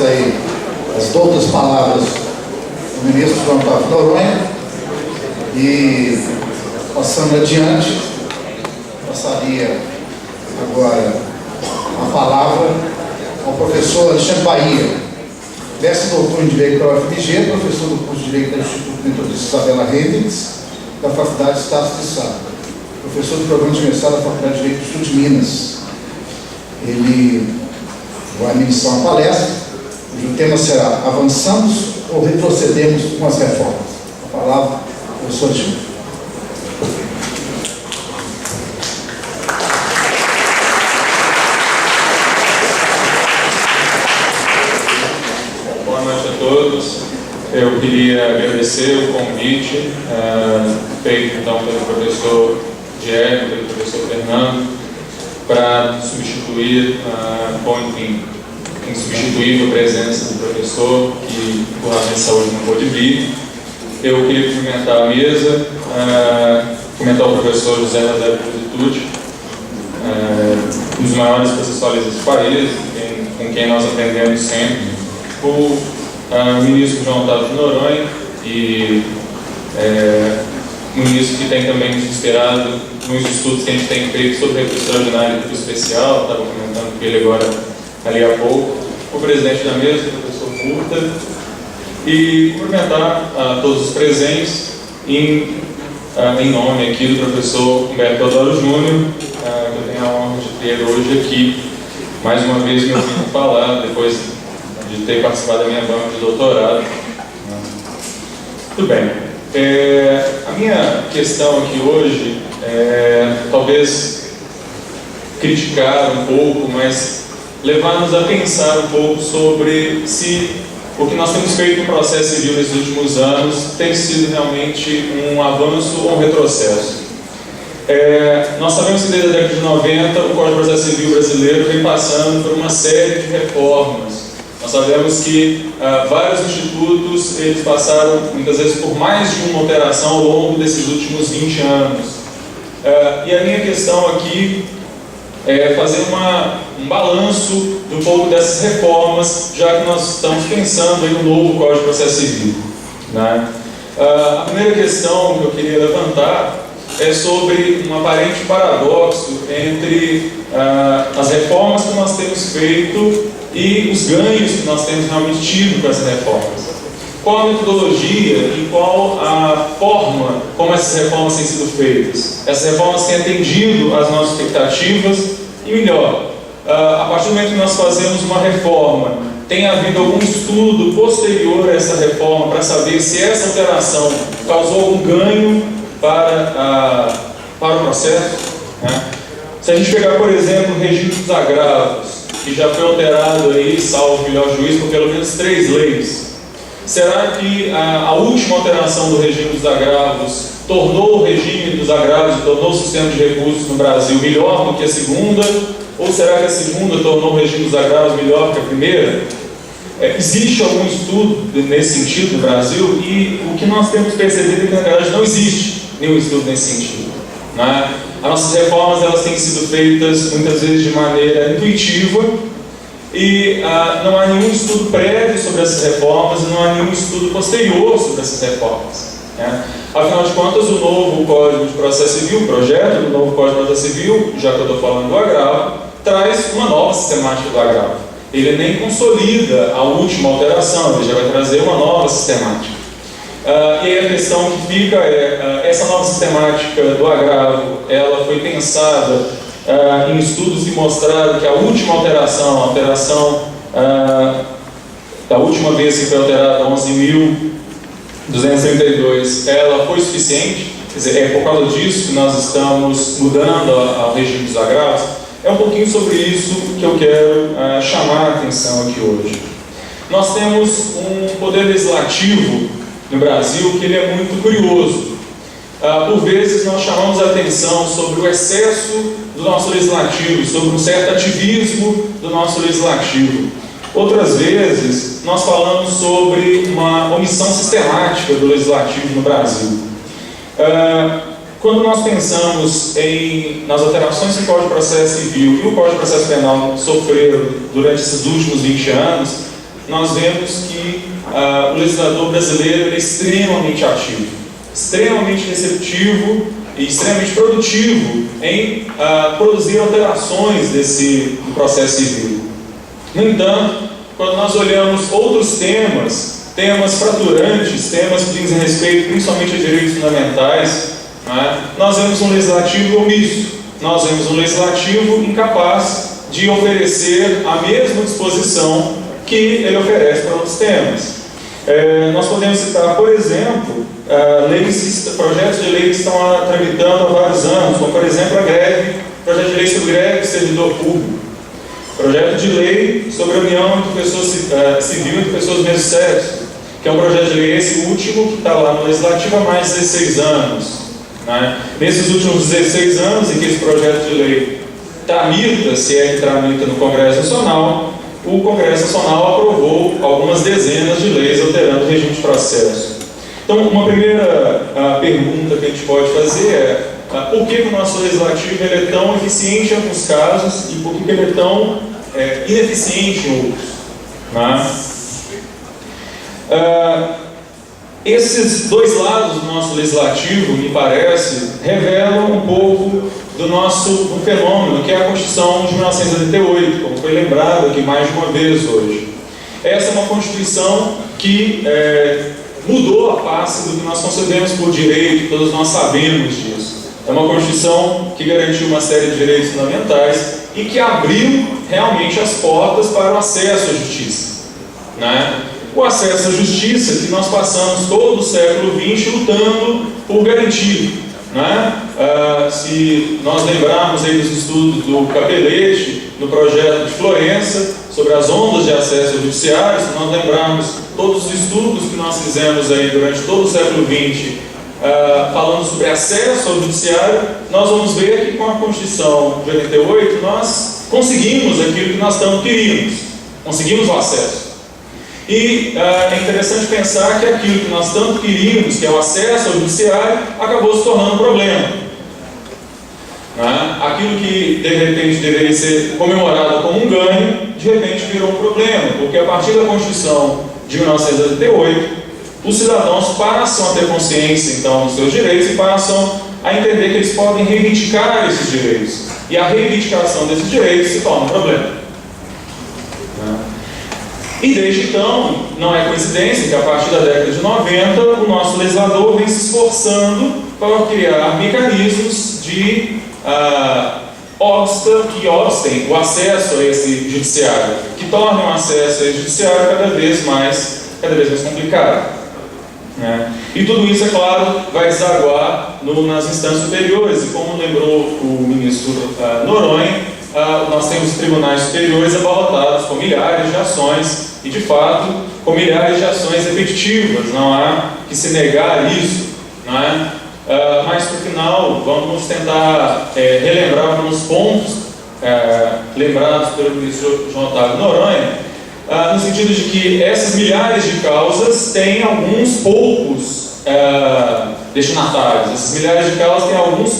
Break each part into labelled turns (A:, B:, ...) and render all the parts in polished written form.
A: aí as doutas palavras do ministro João Otávio Noronha e, passando adiante, passaria agora a palavra ao professor Alexandre Bahia, mestre doutor em Direito da UFMG, professor do curso de Direito do Instituto Metodista Isabela Hendricks, da Faculdade de Estácio de Sá, professor do programa de mestrado da Faculdade de Direito do Sul de Minas. Ele vai ministrar uma palestra, cujo tema será Avançamos ou Retrocedemos com as Reformas? A palavra, professor Alexandre.
B: Boa noite a todos. Eu queria agradecer o convite feito então pelo professor Diego, pelo professor Fernando, para substituir, insubstituível presença do professor, que por razão de saúde não pôde vir. Eu queria cumprimentar a mesa, cumprimentar o professor José José Positucci, um dos maiores processualistas do país, com quem nós aprendemos sempre, o ministro João Otávio de Noronha e um ministro que tem também nos inspirado nos estudos que a gente tem feito sobre recurso extraordinário e recurso especial, estava comentando com ele agora ali há pouco, o presidente da mesa, o professor Murta, e cumprimentar a todos os presentes em nome aqui do professor Humberto Teodoro Júnior, que eu tenho a honra de ter hoje aqui, mais uma vez me ouvindo falar, depois de ter participado da minha banca de doutorado. Muito bem. A minha questão aqui hoje é talvez criticar um pouco, mas levar-nos a pensar um pouco sobre se o que nós temos feito no processo civil nesses últimos anos tem sido realmente um avanço ou um retrocesso. Nós sabemos que desde a década de 90 o Código de Processo Civil brasileiro vem passando por uma série de reformas. Nós sabemos que vários institutos eles passaram muitas vezes por mais de uma alteração ao longo desses últimos 20 anos. E a minha questão aqui é fazer um balanço de um pouco dessas reformas, já que nós estamos pensando em um novo Código de Processo Civil, né? A primeira questão que eu queria levantar é sobre um aparente paradoxo entre as reformas que nós temos feito e os ganhos que nós temos realmente tido com essas reformas. Qual a metodologia e qual a forma como essas reformas têm sido feitas? Essas reformas têm atendido às nossas expectativas e, melhor, a partir do momento que nós fazemos uma reforma, tem havido algum estudo posterior a essa reforma para saber se essa alteração causou algum ganho para o processo, né? Se a gente pegar, por exemplo, o regime dos agravos, que já foi alterado aí, salvo o melhor juízo, por pelo menos 3 leis. Será que a última alteração do regime dos agravos tornou o regime dos agravos, tornou o sistema de recursos no Brasil melhor do que a segunda? Ou será que a segunda tornou o regime dos agravos melhor que a primeira? Existe algum estudo nesse sentido no Brasil? E o que nós temos percebido é que, na verdade, não existe nenhum estudo nesse sentido, né? As nossas reformas elas têm sido feitas muitas vezes de maneira intuitiva e não há nenhum estudo prévio sobre essas reformas e não há nenhum estudo posterior sobre essas reformas, né? Afinal de contas, o novo Código de Processo Civil, o projeto do novo Código de Processo Civil, já que eu estou falando do agravo, traz uma nova sistemática do agravo. Ele nem consolida a última alteração, ele já vai trazer uma nova sistemática. E aí a questão que fica essa nova sistemática do agravo, ela foi pensada em estudos que mostraram que a última alteração, a alteração da última vez que foi alterada, 11.232, ela foi suficiente. Quer dizer, é por causa disso que nós estamos mudando ao regime dos agravos. É um pouquinho sobre isso que eu quero chamar a atenção aqui hoje. Nós temos um poder legislativo no Brasil que ele é muito curioso. Por vezes nós chamamos a atenção sobre o excesso do nosso legislativo, sobre um certo ativismo do nosso legislativo. Outras vezes nós falamos sobre uma omissão sistemática do legislativo no Brasil. Quando nós pensamos nas alterações que o Código de Processo Civil e o Código de Processo Penal sofreram durante esses últimos 20 anos, nós vemos que o legislador brasileiro é extremamente ativo, extremamente receptivo e extremamente produtivo em produzir alterações do processo civil. No entanto, quando nós olhamos outros temas fraturantes, temas que dizem respeito principalmente a direitos fundamentais, nós vemos um legislativo omisso, nós vemos um legislativo incapaz de oferecer a mesma disposição que ele oferece para outros temas. Nós podemos citar, por exemplo, projetos de lei que estão tramitando há vários anos, como por exemplo a greve, projeto de lei sobre greve de servidor público, projeto de lei sobre a união entre pessoas civil entre pessoas do mesmo sexo, que é um projeto de lei, esse último, que está lá no Legislativo há mais de 16 anos. Nesses últimos 16 anos em que esse projeto de lei tramita, se é que tramita no Congresso Nacional, o Congresso Nacional aprovou algumas dezenas de leis alterando o regime de processo. Então, uma primeira pergunta que a gente pode fazer é por que o nosso legislativo ele é tão eficiente em alguns casos e por que ele é tão ineficiente em outros? Esses dois lados do nosso legislativo, me parece, revelam um pouco do fenômeno que é a Constituição de 1988, como foi lembrado aqui mais de uma vez hoje. Essa é uma Constituição que mudou a face do que nós concebemos por direito, todos nós sabemos disso. É uma Constituição que garantiu uma série de direitos fundamentais e que abriu realmente as portas para o acesso à justiça. O acesso à justiça que nós passamos todo o século XX lutando por garantir. Se nós lembrarmos aí dos estudos do Capelletti, no projeto de Florença, sobre as ondas de acesso ao judiciário, se nós lembrarmos todos os estudos que nós fizemos aí durante todo o século XX, falando sobre acesso ao judiciário, nós vamos ver que com a Constituição de 88 nós conseguimos aquilo que nós tanto queríamos, conseguimos o acesso. E é interessante pensar que aquilo que nós tanto queríamos, que é o acesso ao judiciário, acabou se tornando um problema. Aquilo que de repente deveria ser comemorado como um ganho, de repente virou um problema, porque a partir da Constituição de 1988, os cidadãos passam a ter consciência então dos seus direitos e passam a entender que eles podem reivindicar esses direitos. E a reivindicação desses direitos se torna um problema. E desde então, não é coincidência que a partir da década de 90, o nosso legislador vem se esforçando para criar mecanismos de que obstem o acesso a esse judiciário, que tornam o acesso a esse judiciário cada vez mais complicado. E tudo isso, é claro, vai desaguar nas instâncias superiores, e como lembrou o ministro Noronha, nós temos tribunais superiores abarrotados com milhares de ações, e de fato, com milhares de ações repetitivas, não há que se negar isso, mas no final vamos tentar relembrar alguns pontos lembrados pelo ministro João Otávio Noronha, no sentido de que essas milhares de causas têm alguns poucos destinatários, essas milhares de causas têm algumas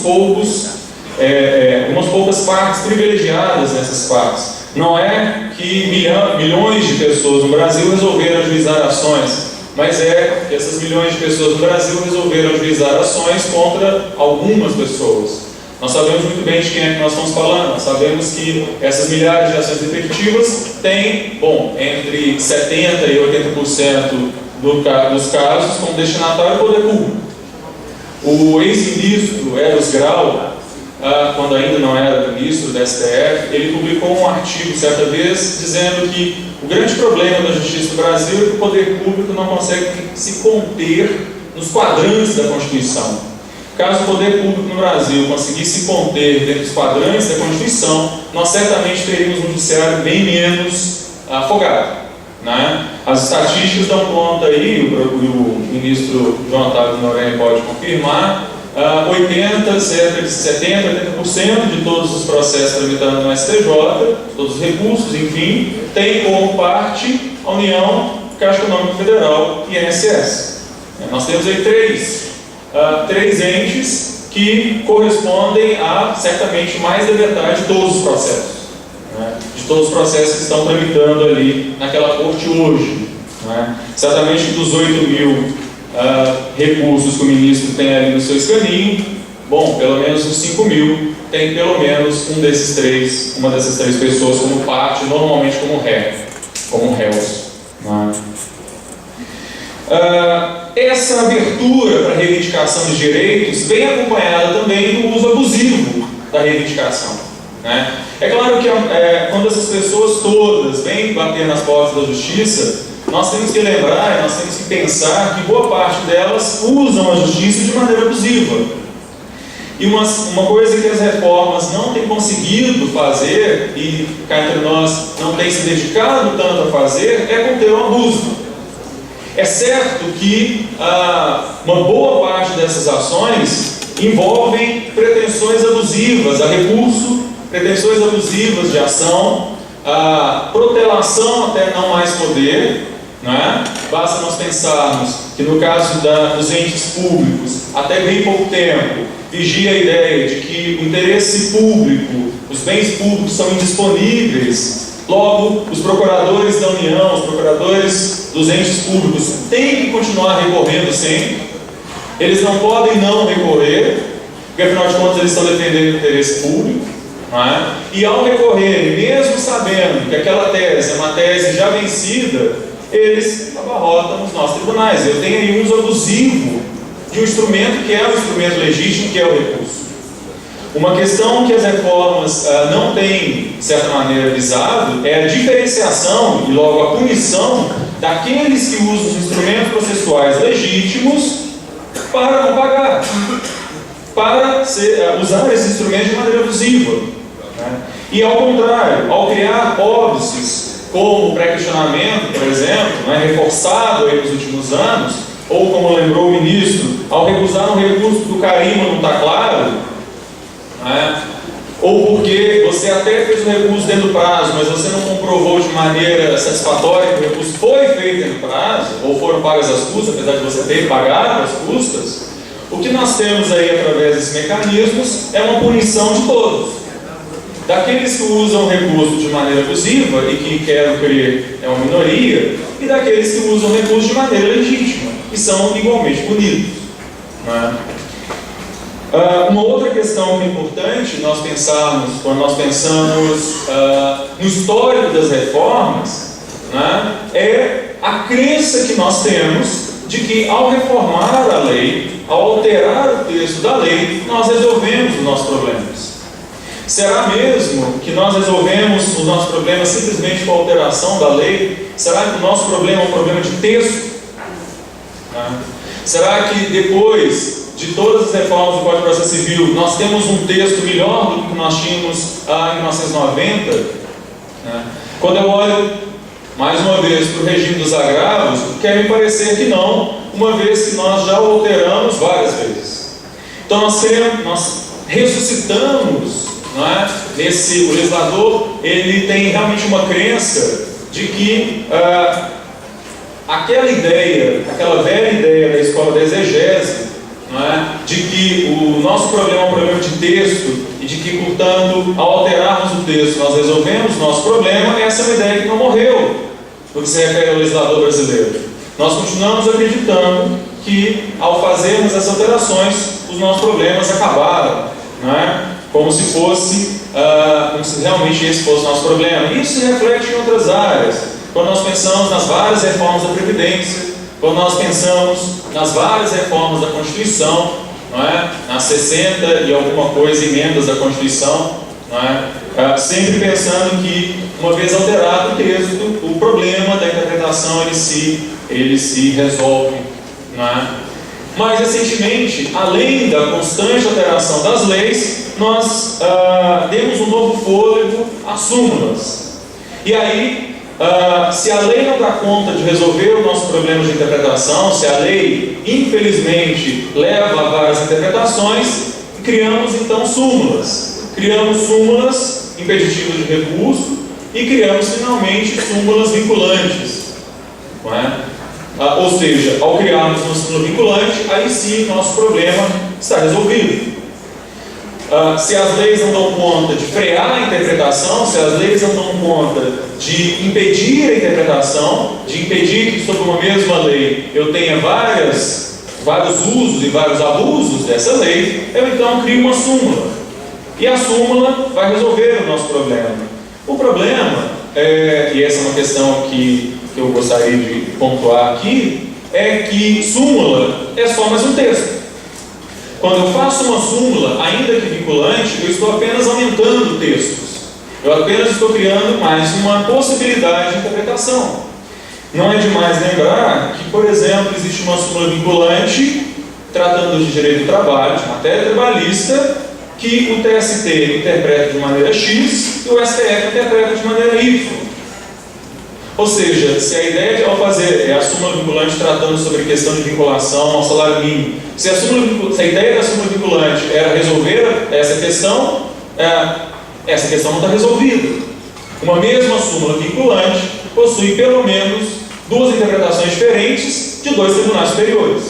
B: poucas partes privilegiadas nessas partes. Não é que milhões de pessoas no Brasil resolveram ajuizar ações, mas é que essas milhões de pessoas no Brasil resolveram ajuizar ações contra algumas pessoas. Nós sabemos muito bem de quem é que nós estamos falando, nós sabemos que essas milhares de ações repetitivas têm, entre 70% e 80% dos casos como destinatário o poder público. O ex-ministro Eros Grau, quando ainda não era ministro da STF, ele publicou um artigo certa vez dizendo que o grande problema da justiça do Brasil é que o poder público não consegue se conter nos quadrantes da Constituição. Caso o poder público no Brasil conseguisse se conter dentro dos quadrantes da Constituição, nós certamente teríamos um judiciário bem menos afogado. As estatísticas dão conta aí, o ministro João Otávio Noronha pode confirmar, 70%, 80% de todos os processos tramitados no STJ, todos os recursos, enfim, tem como parte a União, Caixa Econômica Federal e INSS. Nós temos aí três entes que correspondem a, certamente, mais da metade de todos os processos. de todos os processos que estão tramitando ali naquela corte hoje. Né? Certamente dos 8.000 recursos que o ministro tem ali no seu escaninho, bom, pelo menos uns 5.000 tem pelo menos uma dessas três pessoas como parte, normalmente como réus. Né? Essa abertura para reivindicação de direitos vem acompanhada também do uso abusivo da reivindicação. Né? É claro que quando essas pessoas todas vêm bater nas portas da justiça, nós temos que lembrar, nós temos que pensar que boa parte delas usam a justiça de maneira abusiva. E uma coisa que as reformas não têm conseguido fazer, e cá entre nós não têm se dedicado tanto a fazer, é conter o abuso. É certo que uma boa parte dessas ações envolvem pretensões abusivas a recurso, pretensões abusivas de ação, protelação até não mais poder. Não é? Basta nós pensarmos que no caso dos entes públicos, até bem pouco tempo, vigia a ideia de que o interesse público, os bens públicos são indisponíveis, logo os procuradores da União, os procuradores dos entes públicos têm que continuar recorrendo sempre, eles não podem não recorrer, porque afinal de contas eles estão defendendo o interesse público. Não é? E ao recorrer, mesmo sabendo que aquela tese é uma tese já vencida, eles abarrotam os nossos tribunais. Eu tenho aí um uso abusivo de um instrumento que é um instrumento legítimo, que é o recurso. Uma questão que as reformas não têm, de certa maneira, visado é a diferenciação e logo a punição daqueles que usam os instrumentos processuais legítimos para não pagar, para usar esse instrumento de maneira abusiva. Né? E ao contrário, ao criar óbices como o pré-questionamento, por exemplo, né, reforçado aí nos últimos anos, ou como lembrou o ministro, ao recusar um recurso do carimbo não está claro, né, ou porque você até fez o recurso dentro do prazo, mas você não comprovou de maneira satisfatória que o recurso foi feito dentro do prazo, ou foram pagas as custas, apesar de você ter pagado as custas, o que nós temos aí através desses mecanismos é uma punição de todos. Daqueles que usam o recurso de maneira abusiva e que, quero crer, é uma minoria, e daqueles que usam o recurso de maneira legítima e são igualmente punidos. Né? Uma outra questão que é importante nós pensarmos, quando nós pensamos no histórico das reformas, né, é a crença que nós temos de que ao reformar a lei, ao alterar o texto da lei, nós resolvemos os nossos problemas. Será mesmo que nós resolvemos os nossos problemas simplesmente com a alteração da lei? Será que o nosso problema é um problema de texto? Será que depois de todas as reformas do Código de Processo Civil, nós temos um texto melhor do que nós tínhamos em 1990? Quando eu olho, mais uma vez, para o regime dos agravos, quer me parecer que não, uma vez que nós já o alteramos várias vezes. Então nós ressuscitamos. Não é? O legislador ele tem realmente uma crença de que aquela velha ideia da escola da exegese, não é? De que o nosso problema é um problema de texto e de que, portanto, ao alterarmos o texto nós resolvemos o nosso problema, essa é uma ideia que não morreu no que se refere ao legislador brasileiro. Nós continuamos acreditando que, ao fazermos essas alterações, os nossos problemas acabaram. Não é? Como se realmente esse fosse o nosso problema. Isso se reflete em outras áreas. Quando nós pensamos nas várias reformas da Previdência, quando nós pensamos nas várias reformas da Constituição, não é? Nas 60 e alguma coisa emendas da Constituição, não é? Sempre pensando que, uma vez alterado o texto, o problema da interpretação ele se resolve. Não é? Mais recentemente, além da constante alteração das leis, nós demos um novo fôlego às súmulas. E aí, se a lei não dá conta de resolver os nossos problemas de interpretação, se a lei, infelizmente, leva a várias interpretações, criamos então súmulas. Criamos súmulas impeditivas de recurso e criamos finalmente súmulas vinculantes. Não é? Ou seja, ao criarmos uma súmula vinculante, aí sim nosso problema está resolvido. Se as leis não dão conta de frear a interpretação, se as leis não dão conta de impedir a interpretação, de impedir que sobre uma mesma lei eu tenha vários usos e vários abusos dessa lei, eu então crio uma súmula. E a súmula vai resolver o nosso problema. O problema, e essa é uma questão que eu gostaria de pontuar aqui, é que súmula é só mais um texto. Quando eu faço uma súmula, ainda que vinculante, eu estou apenas aumentando textos. Eu apenas estou criando mais uma possibilidade de interpretação. Não é demais lembrar que, por exemplo, existe uma súmula vinculante tratando de direito do trabalho, de matéria trabalhista, que o TST interpreta de maneira X e o STF interpreta de maneira Y. Ou seja, se a ideia de ao fazer a súmula vinculante tratando sobre questão de vinculação ao salário mínimo, se a ideia da súmula vinculante era resolver essa questão não está resolvida. Uma mesma súmula vinculante possui pelo menos duas interpretações diferentes de dois tribunais superiores.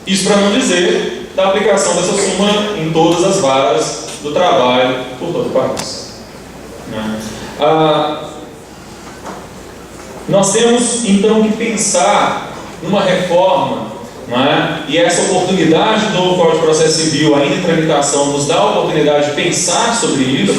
B: Isso para não dizer da aplicação dessa súmula em todas as varas do trabalho por todo o país. Nós temos então que pensar numa reforma, e essa oportunidade do novo Código de Processo Civil, ainda em tramitação, nos dá a oportunidade de pensar sobre isso,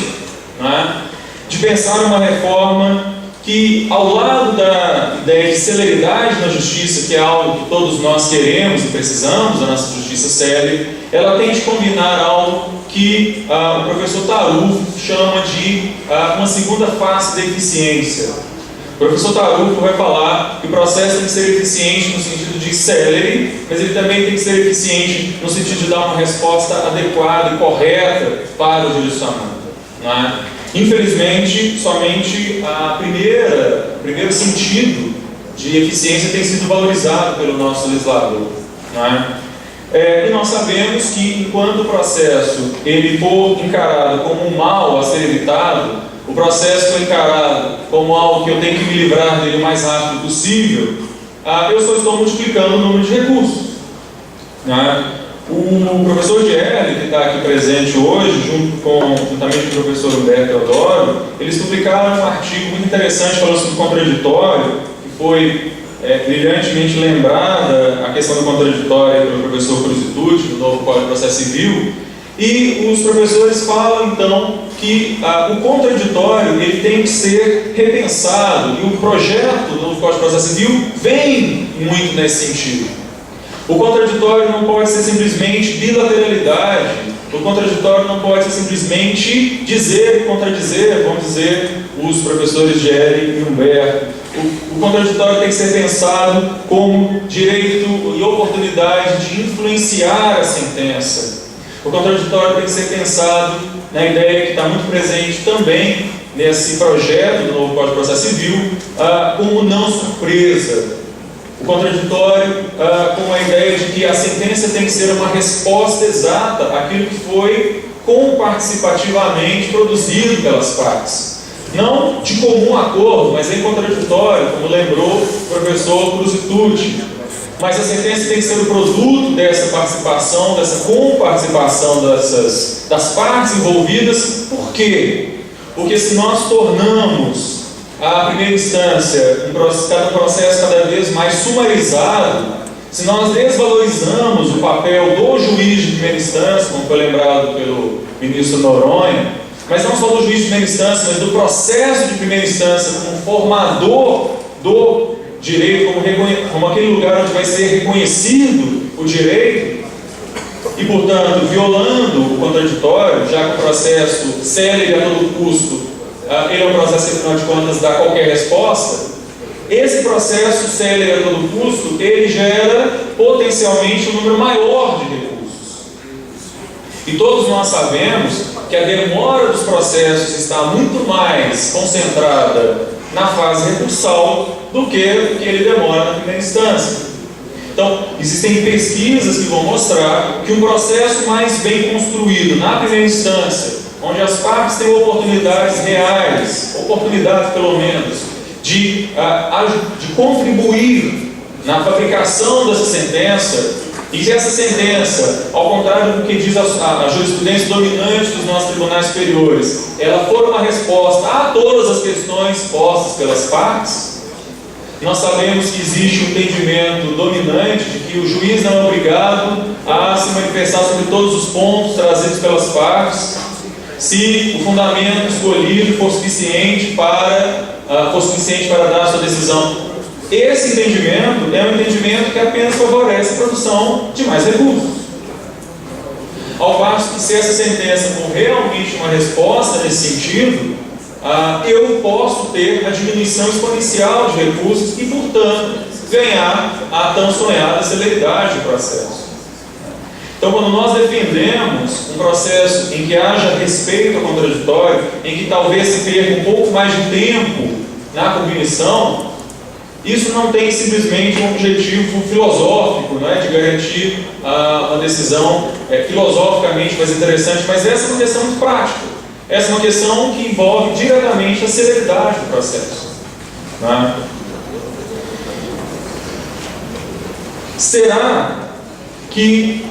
B: de pensar numa reforma que, ao lado da ideia de celeridade na justiça, que é algo que todos nós queremos e precisamos da nossa justiça célere, ela tem de combinar algo que o professor Tarufo chama de uma segunda face da eficiência. O professor Tarufo vai falar que o processo tem que ser eficiente no sentido de célere, mas ele também tem que ser eficiente no sentido de dar uma resposta adequada e correta para o jurisdicionado. Infelizmente, somente o primeiro sentido de eficiência tem sido valorizado pelo nosso legislador. E nós sabemos que, enquanto o processo ele for encarado como um mal a ser evitado, o processo foi encarado como algo que eu tenho que me livrar dele o mais rápido possível, eu só estou multiplicando o número de recursos. O professor Gelli, que está aqui presente hoje, juntamente com o professor Humberto Teodoro, eles publicaram um artigo muito interessante falando sobre o contraditório, que foi brilhantemente lembrada a questão do contraditório pelo professor Cruzitucci, do novo Código de Processo Civil. E os professores falam, então, que o contraditório ele tem que ser repensado, e o projeto do novo Código de Processo Civil vem muito nesse sentido. O contraditório não pode ser simplesmente bilateralidade, o contraditório não pode ser simplesmente dizer e contradizer, vamos dizer, os professores Gelli e Humberto. O contraditório tem que ser pensado como direito e oportunidade de influenciar a sentença. O contraditório tem que ser pensado na ideia que está muito presente também nesse projeto do novo Código de Processo Civil, como não surpresa. O contraditório com a ideia de que a sentença tem que ser uma resposta exata àquilo que foi comparticipativamente produzido pelas partes. Não de comum acordo, mas em contraditório, como lembrou o professor Cruzitucci. Mas a sentença tem que ser o produto dessa participação, dessa comparticipação das partes envolvidas. Por quê? Porque se nós tornamos a primeira instância um processo cada vez mais sumarizado, se nós desvalorizamos o papel do juiz de primeira instância, como foi lembrado pelo ministro Noronha, mas não só do juiz de primeira instância, mas do processo de primeira instância como formador do direito, como aquele lugar onde vai ser reconhecido o direito, e, portanto, violando o contraditório, já que o processo célere a todo custo, ele é um processo que, afinal de contas, dá qualquer resposta. Esse processo célere a todo custo, ele gera potencialmente um número maior de recursos. E todos nós sabemos que a demora dos processos está muito mais concentrada na fase recursal do que ele demora na primeira instância. Então, existem pesquisas que vão mostrar que um processo mais bem construído na primeira instância, onde as partes têm oportunidades reais, oportunidades pelo menos, de contribuir na fabricação dessa sentença, E se essa sentença, ao contrário do que diz a jurisprudência dominante dos nossos tribunais superiores, ela for uma resposta a todas as questões postas pelas partes, nós sabemos que existe um entendimento dominante de que o juiz não é obrigado a se manifestar sobre todos os pontos trazidos pelas partes, se o fundamento escolhido for suficiente para dar a sua decisão. Esse entendimento é um entendimento que apenas favorece a produção de mais recursos. Ao passo que, se essa sentença for realmente uma resposta nesse sentido, eu posso ter a diminuição exponencial de recursos e, portanto, ganhar a tão sonhada celeridade do processo. Então, quando nós defendemos um processo em que haja respeito ao contraditório, em que talvez se perca um pouco mais de tempo na cognição, isso não tem simplesmente um objetivo filosófico, não é, de garantir uma decisão filosoficamente mais interessante, mas essa é uma questão muito prática. Essa é uma questão que envolve diretamente a celeridade do processo. Não é? Será que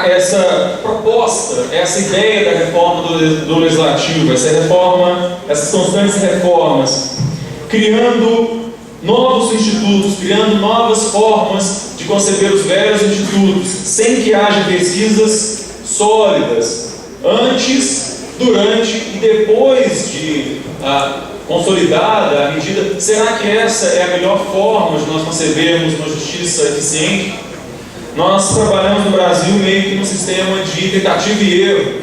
B: essa proposta, essa ideia da reforma do legislativo, essas constantes reformas, criando novos institutos, criando novas formas de conceber os velhos institutos, sem que haja pesquisas sólidas, antes, durante e depois de consolidada a medida, será que essa é a melhor forma de nós concebermos uma justiça eficiente? Nós trabalhamos no Brasil meio que num sistema de tentativa e erro.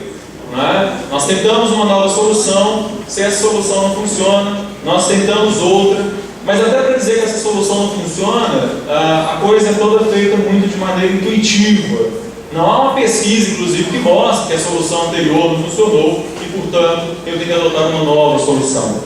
B: Não é? Nós tentamos uma nova solução, se essa solução não funciona, nós tentamos outra, mas até para dizer que essa solução não funciona, a coisa é toda feita muito de maneira intuitiva. Não há uma pesquisa, inclusive, que mostre que a solução anterior não funcionou e, portanto, eu tenho que adotar uma nova solução.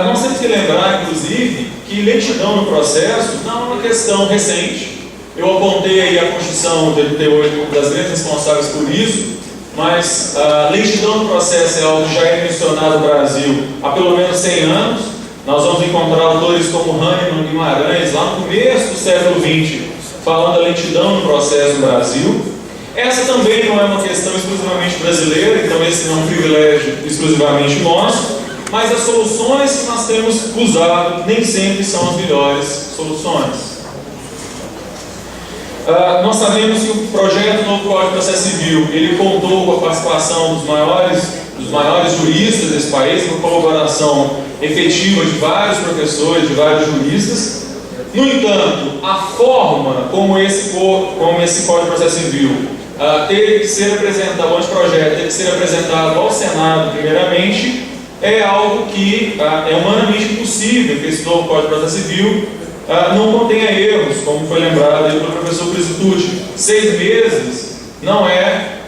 B: Nós temos que lembrar, inclusive, que lentidão no processo não é uma questão recente. Eu apontei aí a Constituição de 88 como das grandes responsáveis por isso, mas lentidão no processo é algo que já é mencionado no Brasil há pelo menos 100 anos. Nós vamos encontrar autores como Hahnemann, Guimarães, lá no começo do século XX, falando da lentidão no processo no Brasil. Essa também não é uma questão exclusivamente brasileira, então esse não é um privilégio exclusivamente nosso. Mas as soluções que nós temos usado nem sempre são as melhores soluções. Nós sabemos que o projeto do novo Código de Processo Civil, ele contou com a participação dos maiores juristas desse país, com a colaboração efetiva de vários professores, de vários juristas. No entanto, a forma como esse Código de Processo Civil teve que ser apresentado, o anteprojeto teve que ser apresentado ao Senado primeiramente, é algo que é humanamente impossível que esse novo Código de Processo Civil não contenha erros, como foi lembrado aí pelo professor Prisitucci. 6 meses não é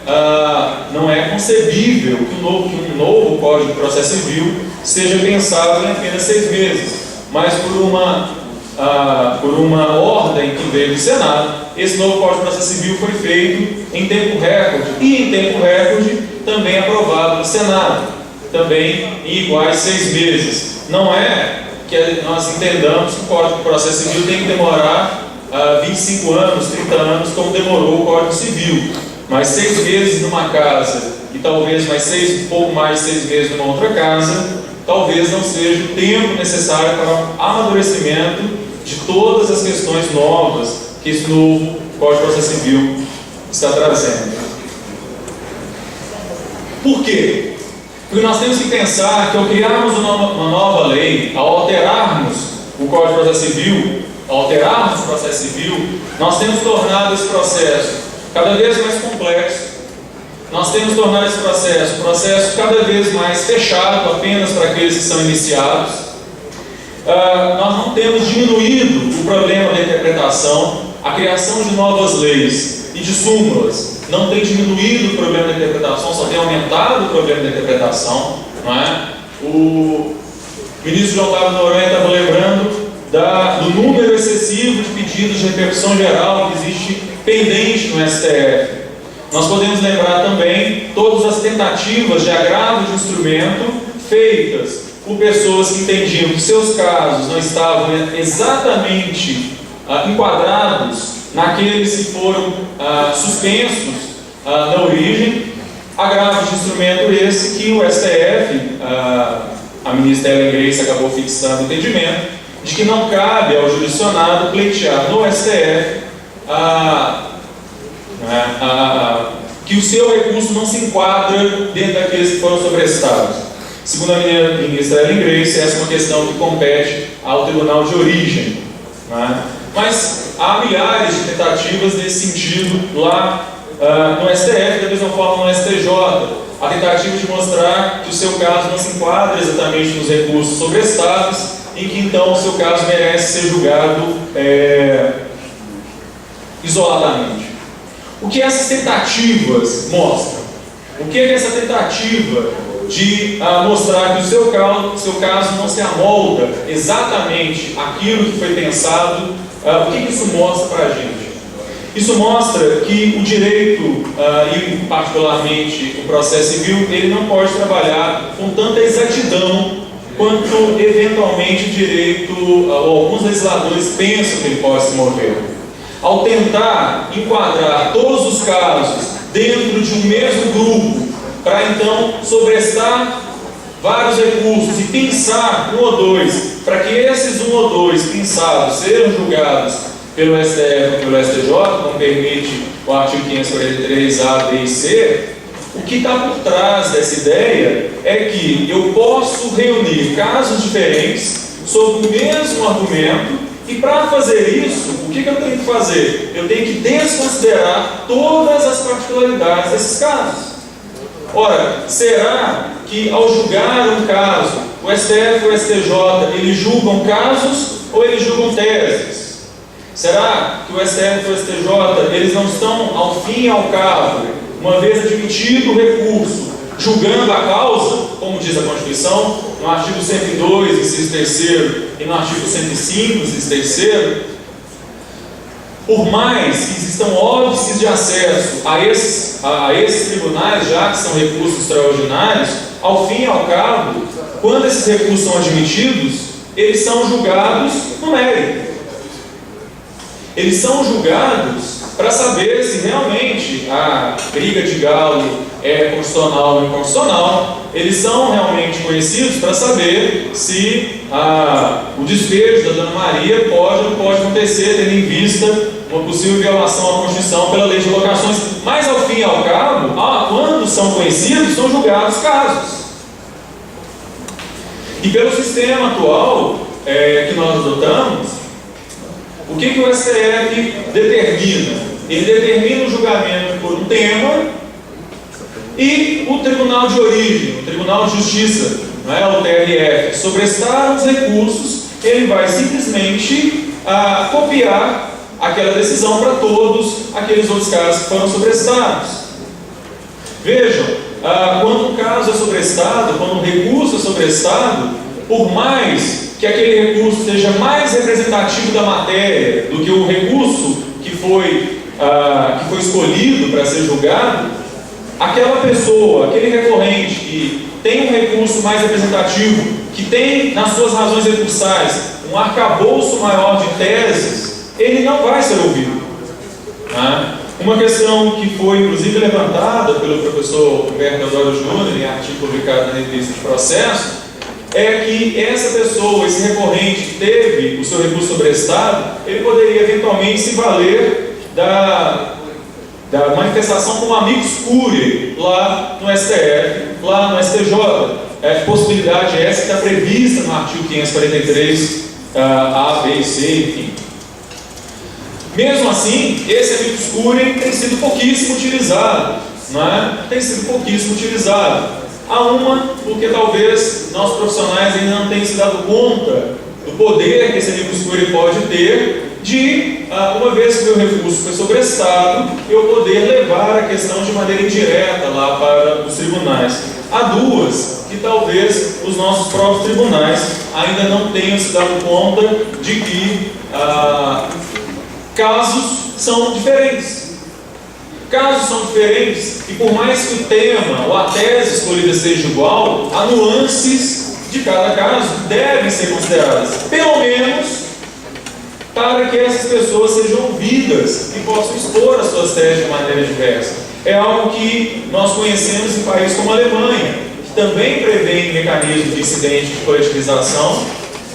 B: concebível que um novo Código de Processo Civil seja pensado em apenas 6 meses, mas por uma ordem que veio do Senado, esse novo Código de Processo Civil foi feito em tempo recorde e em tempo recorde também aprovado no Senado, também em iguais 6 meses. Não é que nós entendamos que o Código de Processo Civil tem que demorar 25 anos, 30 anos, como demorou o Código Civil, mas 6 meses numa casa e talvez um pouco mais de 6 meses numa outra casa, talvez não seja o tempo necessário para o amadurecimento de todas as questões novas que esse novo Código de Processo Civil está trazendo. Por quê? Porque nós temos que pensar que ao criarmos uma nova lei, ao alterarmos o Código de Processo Civil, nós temos tornado esse processo cada vez mais complexo, nós temos tornado esse processo cada vez mais fechado apenas para aqueles que são iniciados. Nós não temos diminuído o problema da interpretação, a criação de novas leis e de súmulas não tem diminuído o problema da interpretação, só tem aumentado o problema da interpretação, não é? O ministro João Otávio Noronha estava lembrando do número excessivo de pedidos de repercussão geral que existe pendente no STF. Nós podemos lembrar também todas as tentativas de agravo de instrumento feitas por pessoas que entendiam que seus casos não estavam exatamente enquadrados naqueles que foram suspensos na origem. Agravo de instrumento esse que o STF, a ministra Ellen Grace acabou fixando o entendimento de que não cabe ao jurisdicionado pleitear no STF que o seu recurso não se enquadra dentro daqueles que foram sobrestados. Segundo a ministra Ellen Grace, essa é uma questão que compete ao tribunal de origem. Mas há milhares de tentativas nesse sentido lá no STF, da mesma forma no STJ. A tentativa de mostrar que o seu caso não se enquadra exatamente nos recursos sobrestados, em que então o seu caso merece ser julgado isoladamente. O que essas tentativas mostram? O que é essa tentativa de mostrar que o seu caso não se amolda exatamente aquilo que foi pensado? O que isso mostra para a gente? Isso mostra que o direito, e particularmente o processo civil, ele não pode trabalhar com tanta exatidão quanto eventualmente o direito, ou alguns legisladores pensam que ele pode se mover. Ao tentar enquadrar todos os casos dentro de um mesmo grupo, para então sobrestar vários recursos e pensar um ou dois, para que esses um ou dois pensados sejam julgados pelo STF ou pelo STJ, como permite o artigo 543A, B e C, o que está por trás dessa ideia é que eu posso reunir casos diferentes sob o mesmo argumento. E para fazer isso, o que eu tenho que fazer? Eu tenho que desconsiderar todas as particularidades desses casos. Ora, será que ao julgar um caso, o STF e o STJ, eles julgam casos ou eles julgam teses? Será que o STF e o STJ, eles não estão, ao fim e ao cabo, uma vez admitido o recurso, julgando a causa, como diz a Constituição, no artigo 102, inciso 3º, e no artigo 105, inciso 3º, por mais que existam óbices de acesso a esses tribunais, já que são recursos extraordinários, ao fim e ao cabo, quando esses recursos são admitidos, eles são julgados no mérito. Eles são julgados para saber se realmente a briga de galo é constitucional ou inconstitucional. Eles são realmente conhecidos para saber se o despejo da Dona Maria pode ou não pode acontecer, tendo em vista uma possível violação à Constituição pela lei de locações. Mas, ao fim e ao cabo, quando são conhecidos, são julgados casos. E pelo sistema atual que nós adotamos, o que o STF determina? Ele determina o julgamento por um tema e o Tribunal de Origem, o Tribunal de Justiça, o TRF, sobrestar os recursos, ele vai simplesmente copiar aquela decisão para todos aqueles outros casos que foram sobrestados. Vejam, quando um caso é sobrestado, quando um recurso é sobrestado, por mais que aquele recurso seja mais representativo da matéria do que o recurso que foi escolhido para ser julgado, aquela pessoa, aquele recorrente que tem um recurso mais representativo, que tem nas suas razões recursais um arcabouço maior de teses, ele não vai ser ouvido. Uma questão que foi inclusive levantada pelo professor Humberto Adoro Júnior em artigo publicado na revista de processo, é que essa pessoa, esse recorrente que teve o seu recurso sobrestado, ele poderia eventualmente se valer da manifestação como amicus curiae lá no STF, lá no STJ. Possibilidade essa que está prevista no artigo 543, A, B e C, enfim. Mesmo assim, esse amicus curiae tem sido pouquíssimo utilizado, Tem sido pouquíssimo utilizado. Há uma, porque talvez nós profissionais ainda não tenham se dado conta do poder que esse amicus curiae pode ter de, uma vez que o meu recurso foi sobrestado, eu poder levar a questão de maneira indireta lá para os tribunais. Há duas que talvez os nossos próprios tribunais ainda não tenham se dado conta de que casos são diferentes. Casos são diferentes e por mais que o tema ou a tese escolhida seja igual, há nuances de cada caso devem ser consideradas, pelo menos para que essas pessoas sejam ouvidas e possam expor as suas teses de maneira diversa. É algo que nós conhecemos em países como a Alemanha, que também prevê mecanismos de incidente de coletivização,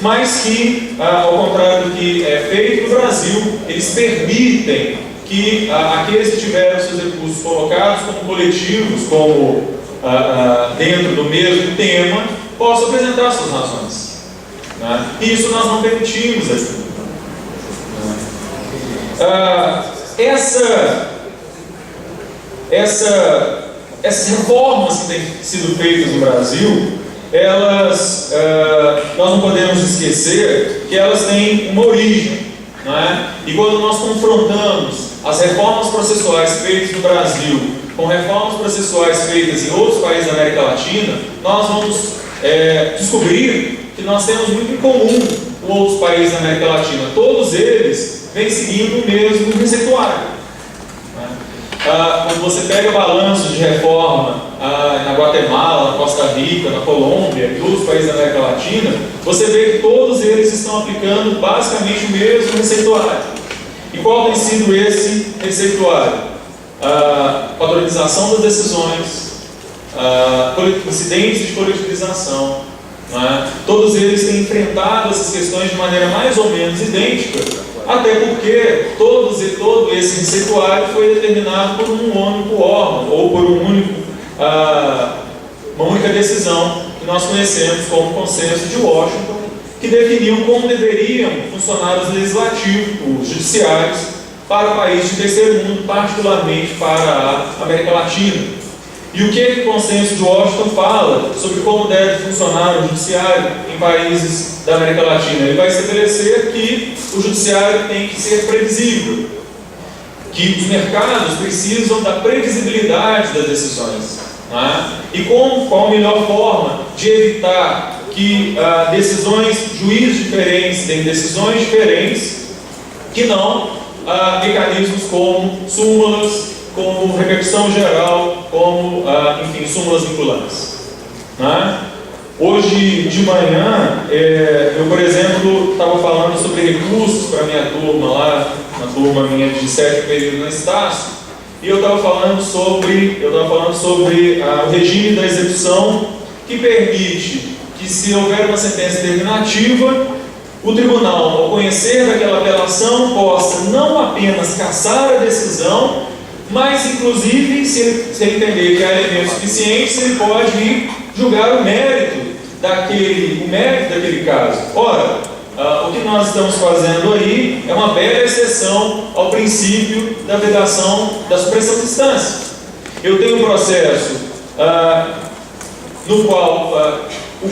B: mas que, ao contrário do que é feito no Brasil, eles permitem que aqueles que tiveram seus recursos colocados como coletivos, como dentro do mesmo tema, possam apresentar suas razões. Né? E isso nós não permitimos aqui. Essas reformas que têm sido feitas no Brasil, nós não podemos esquecer que elas têm uma origem. Né? E quando nós confrontamos as reformas processuais feitas no Brasil com reformas processuais feitas em outros países da América Latina, nós vamos descobrir que nós temos muito em comum com outros países da América Latina. Todos eles vêm seguindo o mesmo receituário. Quando você pega balanço de reforma na Guatemala, na Costa Rica, na Colômbia e outros países da América Latina, você vê que todos eles estão aplicando basicamente o mesmo receituário. E qual tem sido esse receituário? Padronização das decisões, incidentes de coletivização. Todos eles têm enfrentado essas questões de maneira mais ou menos idêntica, até porque todo esse receituário foi determinado por um único órgão, ou por uma única decisão que nós conhecemos como Consenso de Washington, que definiu como deveriam funcionar os legislativos, os judiciários, para países de terceiro mundo, particularmente para a América Latina. E o que o Consenso de Washington fala sobre como deve funcionar o judiciário em países da América Latina? Ele vai estabelecer que o judiciário tem que ser previsível, que os mercados precisam da previsibilidade das decisões. Né? E qual a melhor forma de evitar que juízes diferentes tenham decisões diferentes, que não mecanismos como súmulas, como repercussão geral, como, súmulas vinculantes. Né? Hoje de manhã, eu, por exemplo, estava falando sobre recursos para a minha turma lá, na turma minha de 7º período no Estácio, e eu estava falando sobre o regime da execução, que permite que, se houver uma sentença terminativa, o tribunal, ao conhecer daquela apelação, possa não apenas cassar a decisão, mas, inclusive, se ele entender que há elementos suficientes, ele pode ir julgar o mérito daquele caso. Ora, o que nós estamos fazendo aí é uma bela exceção ao princípio da vedação da supressão de instância. Eu tenho um processo no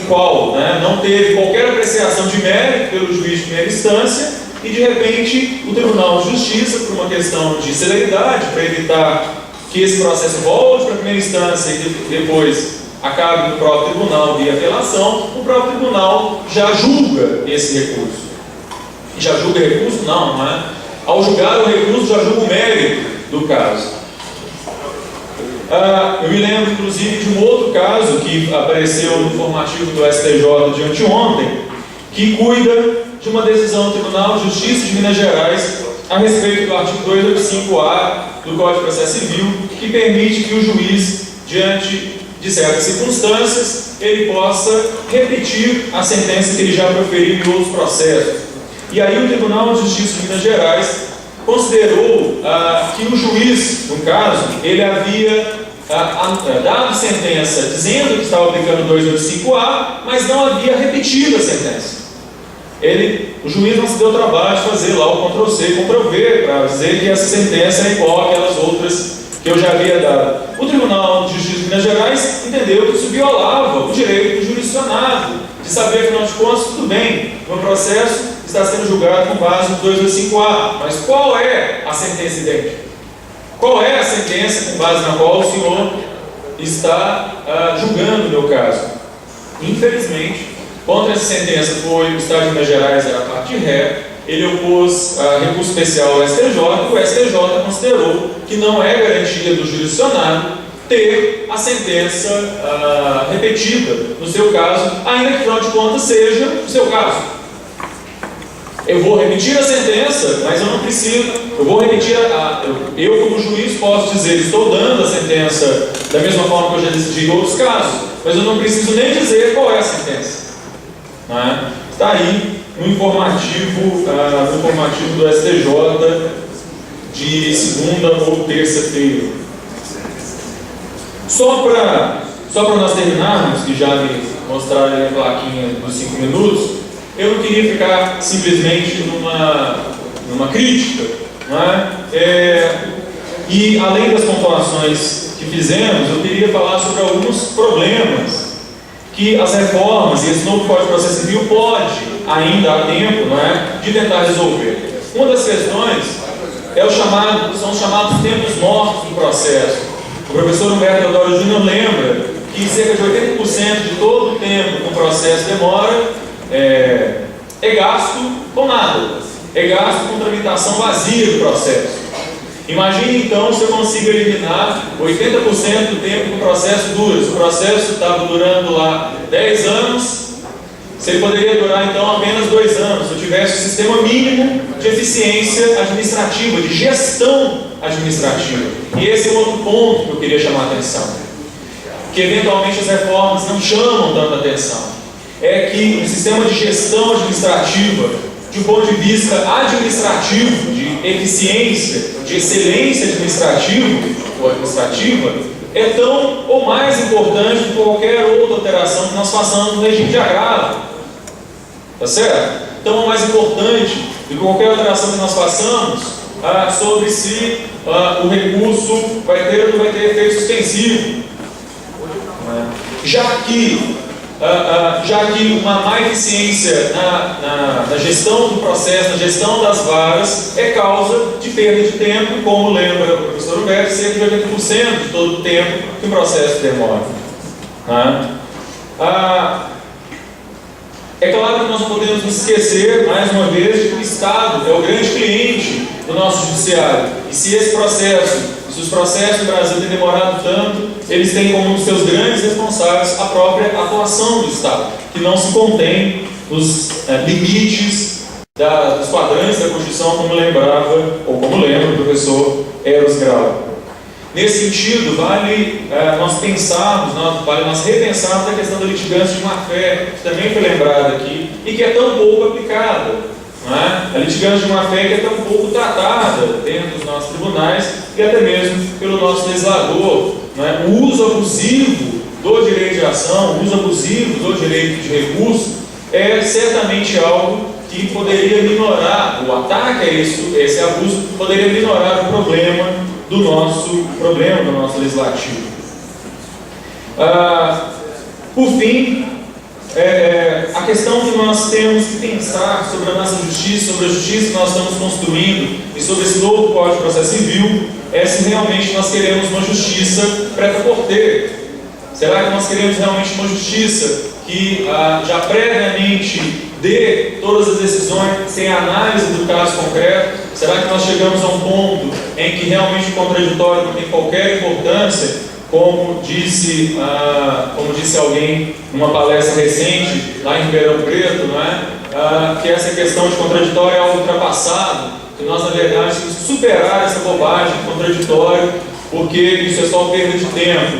B: qual não teve qualquer apreciação de mérito pelo juiz de primeira instância, e de repente o Tribunal de Justiça, por uma questão de celeridade, para evitar que esse processo volte para a primeira instância e depois acabe no próprio tribunal via apelação, o próprio tribunal já julga esse recurso. E já julga recurso? Não é? Ao julgar o recurso, já julga o mérito do caso. Eu me lembro, inclusive, de um outro caso que apareceu no informativo do STJ de anteontem, que cuida de uma decisão do Tribunal de Justiça de Minas Gerais a respeito do artigo 285-A do Código de Processo Civil, que permite que o juiz, diante de certas circunstâncias, ele possa repetir a sentença que ele já proferiu em outros processos. E aí o Tribunal de Justiça de Minas Gerais considerou que o juiz, no caso, ele havia dado sentença dizendo que estava aplicando 285-A, mas não havia repetido a sentença. O juiz não se deu trabalho de fazer lá o Ctrl-C e Ctrl-V para dizer que essa sentença é igual àquelas outras que eu já havia dado. O Tribunal de Justiça de Minas Gerais entendeu que isso violava o direito do jurisdicionado de saber, afinal de contas, tudo bem, o meu processo está sendo julgado com base no 285-A, mas qual é a sentença idêntica? Qual é a sentença com base na qual o senhor está julgando o meu caso? Infelizmente, contra essa sentença foi o Estado de Minas Gerais, era a parte ré, ele opôs recurso especial ao STJ, e o STJ considerou que não é garantia do jurisdicionado ter a sentença repetida no seu caso, ainda que, afinal de contas, seja o seu caso. Eu vou repetir a sentença, mas eu não preciso, eu vou repetir, eu como juiz posso dizer, estou dando a sentença da mesma forma que eu já decidi em outros casos, mas eu não preciso nem dizer qual é a sentença. Não é? Está aí no informativo do STJ de segunda ou terça-feira. Só para nós terminarmos, que já me mostraram a plaquinha dos 5 minutos, eu não queria ficar simplesmente numa crítica, não é? E além das pontuações que fizemos, eu queria falar sobre alguns problemas que as reformas e esse novo Código de Processo Civil pode, ainda há tempo, não é, de tentar resolver. Uma das questões são os chamados tempos mortos do processo. O professor Humberto Teodoro Júnior lembra que cerca de 80% de todo o tempo que o processo demora é gasto com nada, é gasto com tramitação vazia do processo. Imagine então se eu consigo eliminar 80% do tempo que o processo dura. Se o processo estava durando lá 10 anos, se ele poderia durar então apenas 2 anos, se eu tivesse o sistema mínimo de eficiência administrativa, de gestão administrativa. E esse é um outro ponto que eu queria chamar a atenção, que eventualmente as reformas não chamam tanta atenção. É que o sistema de gestão administrativa, de um ponto de vista administrativo, de eficiência, de excelência administrativa, é tão ou mais importante que qualquer outra alteração que nós façamos no regime de agravo. Tá certo? Tão ou mais importante do que qualquer alteração que nós façamos sobre se o recurso vai ter ou não vai ter efeito suspensivo. Já que uma má eficiência na gestão do processo, na gestão das varas, é causa de perda de tempo, como lembra o professor Humberto, cerca de 80% de todo o tempo que o processo demora. É claro que nós não podemos nos esquecer, mais uma vez, de que o Estado é o grande cliente do nosso judiciário. E se os processos no Brasil têm demorado tanto, eles têm como um dos seus grandes responsáveis a própria atuação do Estado, que não se contém nos limites dos padrões da Constituição, como lembrava, ou como lembra o professor Eros Grau. Nesse sentido, vale nós repensarmos a questão da litigância de má-fé, que também foi lembrada aqui, e que é tão pouco aplicada. Não é? A litigância de má-fé que é tão pouco tratada dentro dos nossos tribunais e até mesmo pelo nosso legislador. Não é? O uso abusivo do direito de ação, o uso abusivo do direito de recurso é certamente algo que poderia minorar, o ataque a esse abuso poderia minorar o problema do nosso legislativo. Por fim, a questão que nós temos que pensar sobre a nossa justiça, sobre a justiça que nós estamos construindo e sobre esse novo Código de Processo Civil é se realmente nós queremos uma justiça preta-porteira. Será que nós queremos realmente uma justiça que já previamente dê todas as decisões sem análise do caso concreto? Será que nós chegamos a um ponto em que realmente o contraditório não tem qualquer importância, como disse alguém numa palestra recente lá em Ribeirão Preto, não é? Que essa questão de contraditório é algo ultrapassado, que nós na verdade temos que superar essa bobagem de contraditório, porque isso é só perda de tempo.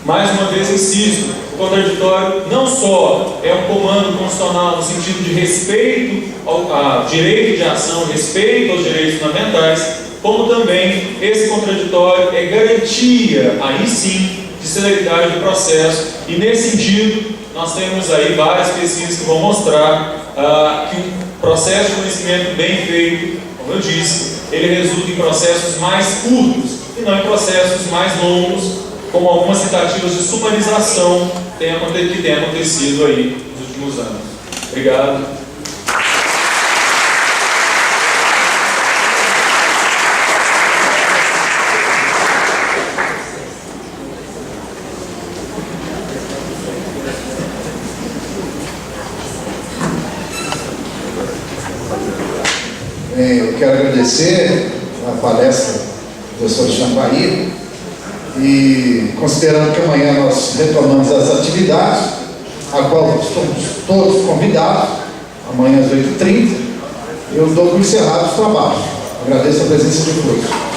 B: Mais uma vez insisto, o contraditório não só é um comando constitucional no sentido de respeito ao direito de ação, respeito aos direitos fundamentais, como também esse contraditório é garantia, aí sim, de celeridade do processo. E nesse sentido, nós temos aí várias pesquisas que vão mostrar que um processo de conhecimento bem feito, como eu disse, ele resulta em processos mais curtos e não em processos mais longos, como algumas tentativas de sumarização que têm acontecido aí nos últimos anos. Obrigado.
A: Eu quero agradecer a palestra do professor Champaí E considerando que amanhã nós retomamos as atividades, a qual estamos todos convidados, amanhã às 8h30, eu dou por encerrado os trabalhos. Agradeço a presença de todos.